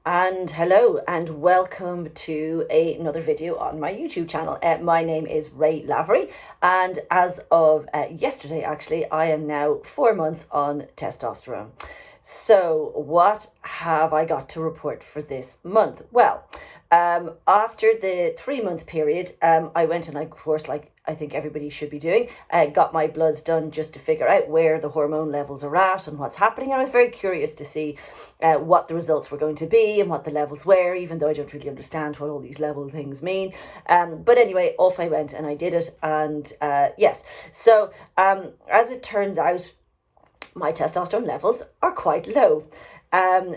And hello and welcome to another video on my YouTube channel. My name is Ray Lavery, and as of yesterday, actually, I am now 4 months on testosterone. So what have I got to report for this month? Well, after the 3 month period, I went and I, of course, like I think everybody should be doing, got my bloods done just to figure out where the hormone levels are at and what's happening. And I was very curious to see what the results were going to be and what the levels were, even though I don't really understand what all these level things mean. But anyway, off I went and I did it. And yes, so as it turns out, my testosterone levels are quite low.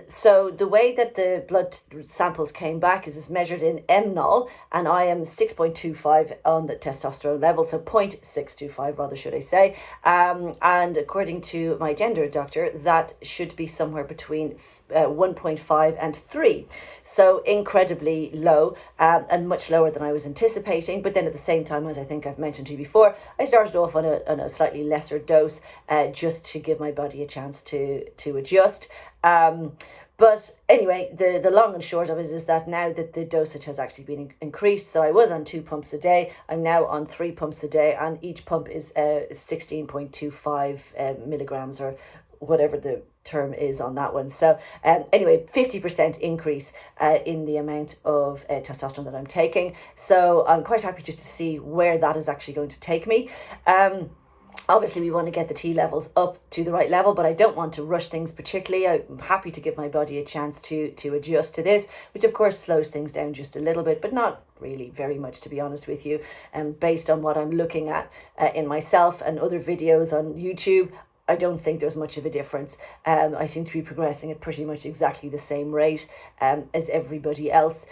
So the way that the blood samples came back is measured in mNOL, and I am 6.25 on the testosterone level, so 0.625 rather, should I say. And according to my gender doctor, that should be somewhere between 1.5 and 3. So incredibly low, and much lower than I was anticipating. But then at the same time, as I think I've mentioned to you before, I started off on a slightly lesser dose, just to give my body a chance to adjust. But anyway, the long and short of it is that now that the dosage has actually been increased, so I was on 2 pumps a day, I'm now on 3 pumps a day, and each pump is 16.25 milligrams, or whatever the term is on that one. So anyway, 50% increase in the amount of testosterone that I'm taking. So I'm quite happy just to see where that is actually going to take me. Obviously, we want to get the T levels up to the right level, but I don't want to rush things particularly. I'm happy to give my body a chance to adjust to this, which of course slows things down just a little bit, but not really very much, to be honest with you. And based on what I'm looking at in myself and other videos on YouTube, I don't think there's much of a difference. I seem to be progressing at pretty much exactly the same rate as everybody else.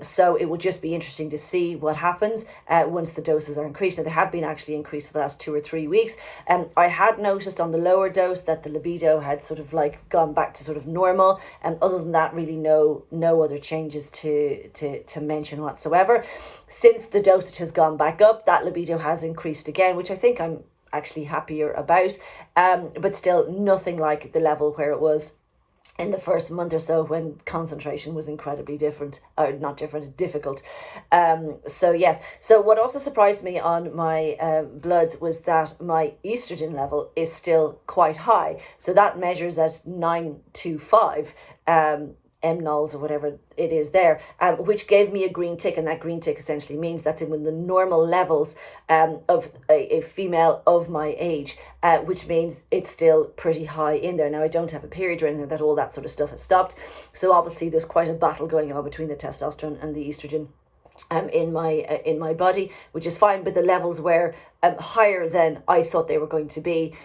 So it will just be interesting to see what happens once the doses are increased. And they have been actually increased for the last 2 or 3 weeks. I had noticed on the lower dose that the libido had sort of like gone back to sort of normal. And other than that, really no other changes to mention whatsoever. Since the dosage has gone back up, that libido has increased again, which I think I'm actually happier about, but still nothing like the level where it was in the first month or so, when concentration was incredibly different, or not different, difficult. So yes, so what also surprised me on my bloods was that my estrogen level is still quite high. So that measures at 925 mNOLs, or whatever it is there, which gave me a green tick, and that green tick essentially means that's in the normal levels of a female of my age, which means it's still pretty high in there. Now, I don't have a period or anything, that all that sort of stuff has stopped, so obviously there's quite a battle going on between the testosterone and the estrogen in my body, which is fine, but the levels were higher than I thought they were going to be,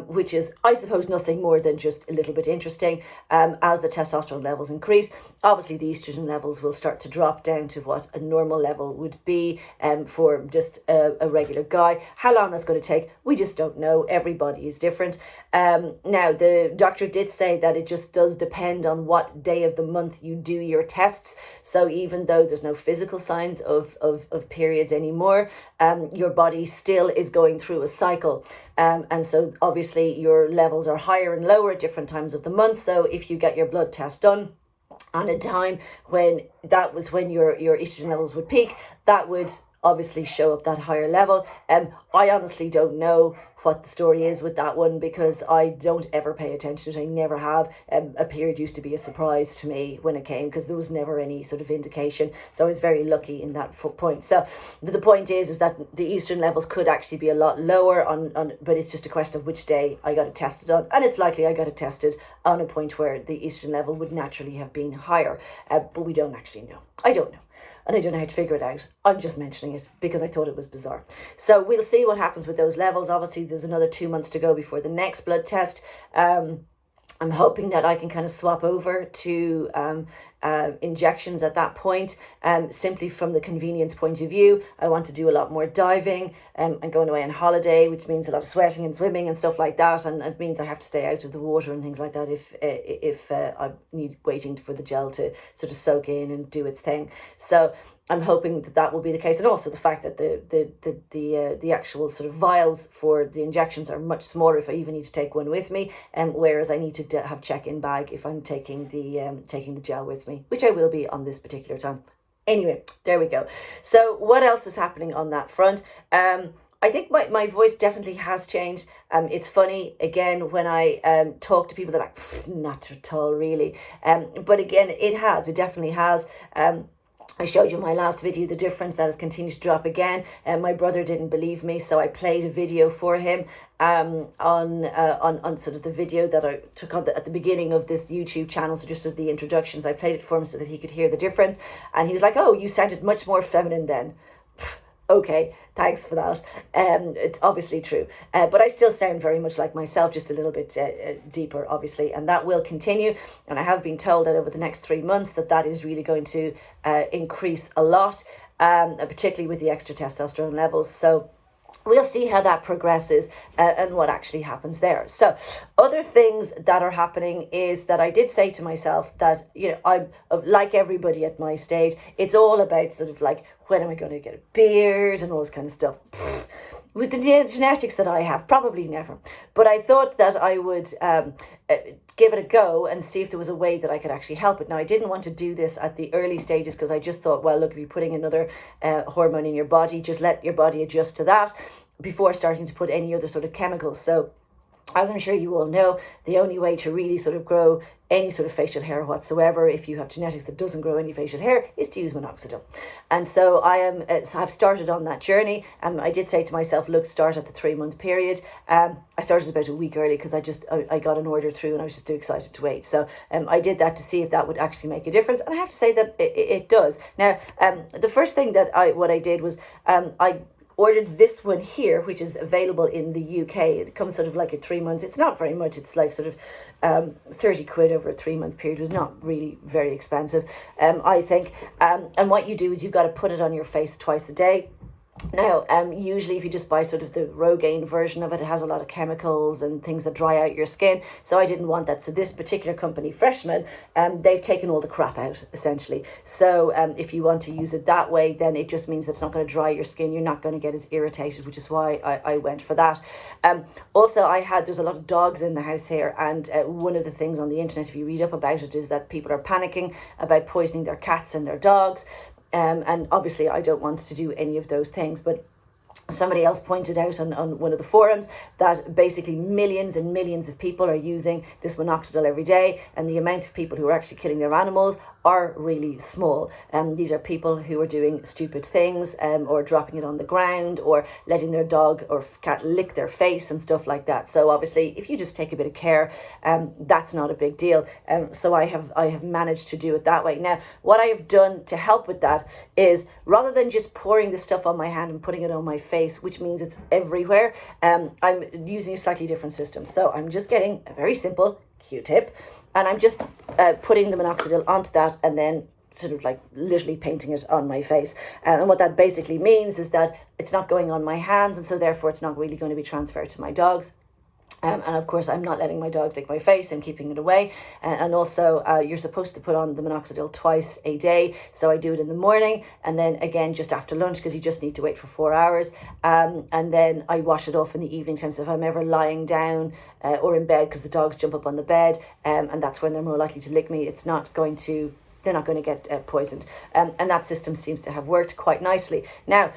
which is, I suppose, nothing more than just a little bit interesting. As the testosterone levels increase, obviously the estrogen levels will start to drop down to what a normal level would be for just a regular guy. How long that's going to take, we just don't know. Everybody is different. Now, the doctor did say that it just does depend on what day of the month you do your tests. So even though there's no physical signs of periods anymore, your body still is going through a cycle. And so obviously your levels are higher and lower at different times of the month. So if you get your blood test done on a time when that was when your estrogen levels would peak, that would obviously show up that higher level. I honestly don't know what the story is with that one, because I don't ever pay attention to it. I never have. A period used to be a surprise to me when it came, because there was never any sort of indication. So I was very lucky in that point. So the point is that the estrogen levels could actually be a lot lower but it's just a question of which day I got it tested on, and it's likely I got it tested on a point where the estrogen level would naturally have been higher, but we don't actually know. I don't know. And I don't know how to figure it out. I'm just mentioning it because I thought it was bizarre. So we'll see what happens with those levels. Obviously, there's another 2 months to go before the next blood test. I'm hoping that I can kind of swap over to injections at that point, simply from the convenience point of view. I want to do a lot more diving and going away on holiday, which means a lot of sweating and swimming and stuff like that, and it means I have to stay out of the water and things like that if I need waiting for the gel to sort of soak in and do its thing. So I'm hoping that that will be the case, and also the fact that the actual sort of vials for the injections are much smaller if I even need to take one with me, whereas I need to have check-in bag if I'm taking the gel with me, which I will be on this particular time. Anyway, there we go. So what else is happening on that front? I think my voice definitely has changed. It's funny, again, when I talk to people, they're like, not at all, really. But again, it definitely has. I showed you in my last video the difference that has continued to drop again, and my brother didn't believe me, so I played a video for him on sort of the video that I took on at the beginning of this YouTube channel, so just of the introductions. I played it for him so that he could hear the difference, and he was like, "Oh, you sounded much more feminine then." Okay, thanks for that. It's obviously true, but I still sound very much like myself, just a little bit deeper, obviously, and that will continue. And I have been told that over the next 3 months that is really going to increase a lot, particularly with the extra testosterone levels. So we'll see how that progresses and what actually happens there. So other things that are happening is that I did say to myself that, I'm like everybody at my stage, it's all about sort of like, when am I going to get a beard and all this kind of stuff. With the genetics that I have, probably never. But I thought that I would give it a go and see if there was a way that I could actually help it. Now, I didn't want to do this at the early stages because I just thought, well, look, if you're putting another hormone in your body, just let your body adjust to that before starting to put any other sort of chemicals. So, as I'm sure you all know, the only way to really sort of grow any sort of facial hair whatsoever, if you have genetics that doesn't grow any facial hair, is to use minoxidil. And so I've started on that journey. I did say to myself, look, start at the 3-month period. I started about a week early because I got an order through and I was just too excited to wait. So I did that to see if that would actually make a difference. And I have to say that it does. Now, the first thing that I did was I ordered this one here, which is available in the UK. It comes sort of like a 3 months. It's not very much. It's like sort of 30 quid over a 3-month period. It was not really very expensive, I think. And what you do is you've got to put it on your face twice a day. Now, usually if you just buy sort of the Rogaine version of it, it has a lot of chemicals and things that dry out your skin. So I didn't want that. So this particular company, Freshman, they've taken all the crap out, essentially. So if you want to use it that way, then it just means that it's not going to dry your skin. You're not going to get as irritated, which is why I went for that. Also, there's a lot of dogs in the house here. And one of the things on the internet, if you read up about it, is that people are panicking about poisoning their cats and their dogs. And obviously I don't want to do any of those things, but somebody else pointed out on one of the forums that basically millions and millions of people are using this minoxidil every day, and the amount of people who are actually killing their animals are really small. These are people who are doing stupid things, or dropping it on the ground, or letting their dog or cat lick their face and stuff like that. So obviously, if you just take a bit of care, that's not a big deal. So I have managed to do it that way. Now, what I have done to help with that is, rather than just pouring the stuff on my hand and putting it on my face, which means it's everywhere, I'm using a slightly different system. So I'm just getting a very simple Q-tip, and I'm just putting the minoxidil onto that and then sort of like literally painting it on my face. And what that basically means is that it's not going on my hands, and so therefore it's not really going to be transferred to my dogs. And of course, I'm not letting my dogs lick my face. I'm keeping it away. And also, you're supposed to put on the minoxidil twice a day. So I do it in the morning, and then again just after lunch, because you just need to wait for 4 hours. And then I wash it off in the evening time. So if I'm ever lying down or in bed, because the dogs jump up on the bed, and that's when they're more likely to lick me, they're not going to get poisoned. And that system seems to have worked quite nicely. Now,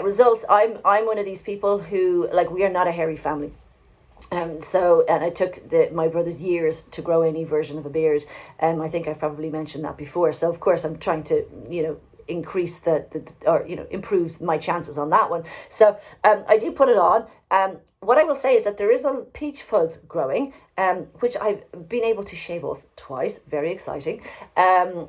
results, I'm one of these people who, like, we are not a hairy family. And it took my brother's years to grow any version of a beard. I think I've probably mentioned that before. So of course I'm trying to, increase improve my chances on that one. So I do put it on. What I will say is that there is a peach fuzz growing, which I've been able to shave off twice. Very exciting. That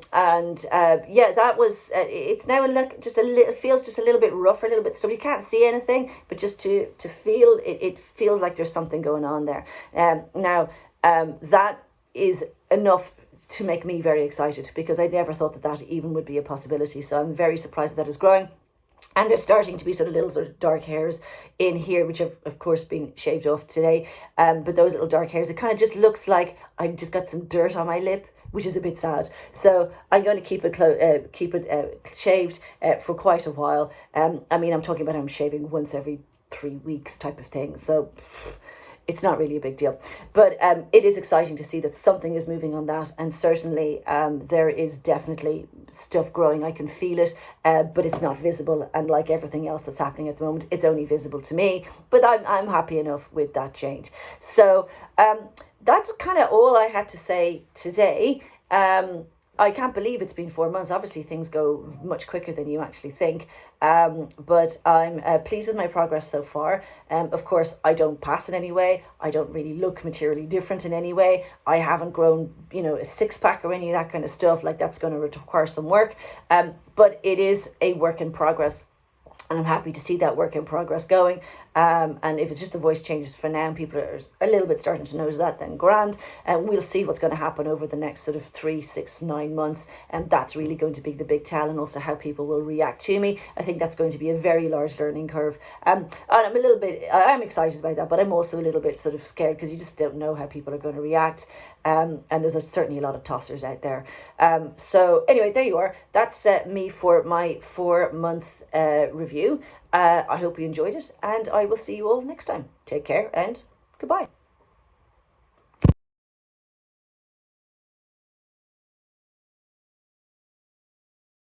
was. It's now it feels just a little bit rougher, a little bit stubby. You can't see anything, but just to feel it feels like there's something going on there. That is enough to make me very excited, because I never thought that even would be a possibility. So I'm very surprised that is growing. And there's starting to be sort of dark hairs in here, which have, of course, been shaved off today. But those little dark hairs, it kind of just looks like I just got some dirt on my lip, which is a bit sad. So I'm going to keep it shaved for quite a while. I mean, I'm talking about I'm shaving once every 3 weeks type of thing. So it's not really a big deal, but it is exciting to see that something is moving on that, and certainly there is definitely stuff growing. I can feel it, but it's not visible, and like everything else that's happening at the moment, it's only visible to me, but I'm happy enough with that change. So that's kind of all I had to say today. I can't believe it's been 4 months. Obviously, things go much quicker than you actually think. But I'm pleased with my progress so far. Of course, I don't pass in any way. I don't really look materially different in any way. I haven't grown, a six-pack or any of that kind of stuff. Like, that's going to require some work. But it is a work in progress. And I'm happy to see that work in progress going. And if it's just the voice changes for now, people are a little bit starting to notice that, then grand. And we'll see what's going to happen over the next sort of 3, 6, 9 months. And that's really going to be the big tell, and also how people will react to me. I think that's going to be a very large learning curve. And I'm excited about that, but I'm also a little bit sort of scared, because you just don't know how people are going to react. And there's certainly a lot of tossers out there. So anyway, there you are. That's me for my 4-month review. I hope you enjoyed it, and I will see you all next time. Take care and goodbye.